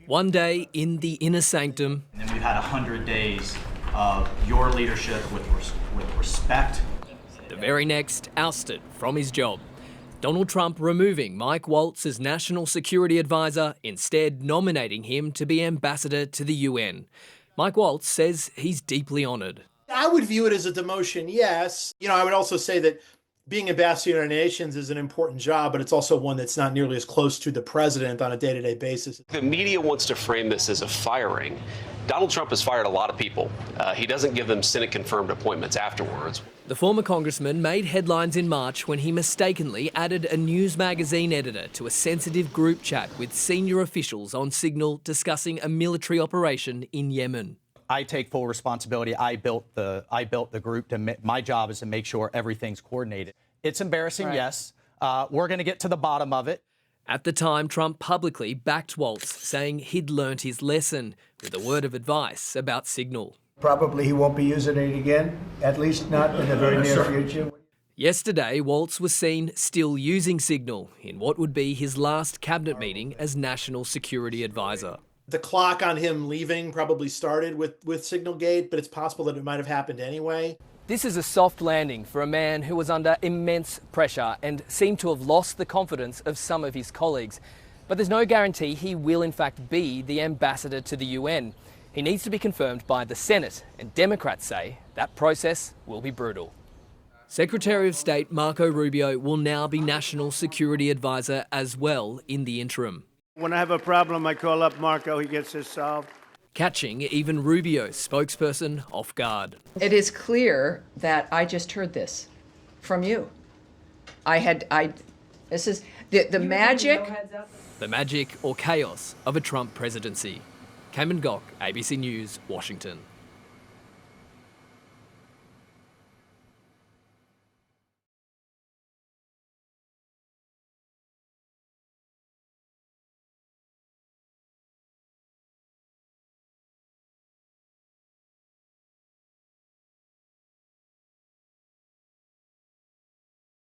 One day in the inner sanctum. And then we've had 100 days of your leadership with respect. The very next, ousted from his job. Donald Trump removing Mike Waltz as National Security Advisor, instead nominating him to be ambassador to the UN. Mike Waltz says he's deeply honoured. I would view it as a demotion, yes. I would also say that being ambassador to the United Nations is an important job, but it's also one that's not nearly as close to the president on a day-to-day basis. The media wants to frame this as a firing. Donald Trump has fired a lot of people. He doesn't give them Senate-confirmed appointments afterwards. The former congressman made headlines in March when he mistakenly added a news magazine editor to a sensitive group chat with senior officials on Signal discussing a military operation in Yemen. I take full responsibility. I built the group. My job is to make sure everything's coordinated. It's embarrassing, right. Yes. We're going to get to the bottom of it. At the time, Trump publicly backed Waltz, saying he'd learnt his lesson with a word of advice about Signal. Probably he won't be using it again, at least not in the very near future. Yesterday, Waltz was seen still using Signal in what would be his last cabinet meeting as National Security Advisor. The clock on him leaving probably started with Signalgate, but it's possible that it might have happened anyway. This is a soft landing for a man who was under immense pressure and seemed to have lost the confidence of some of his colleagues. But there's no guarantee he will in fact be the ambassador to the UN. He needs to be confirmed by the Senate, and Democrats say that process will be brutal. Secretary of State Marco Rubio will now be National Security Advisor as well in the interim. When I have a problem, I call up Marco, he gets it solved. Catching even Rubio's spokesperson off guard. It is clear that I just heard this from you. This is the magic. The magic or chaos of a Trump presidency. Cameron Gock, ABC News, Washington.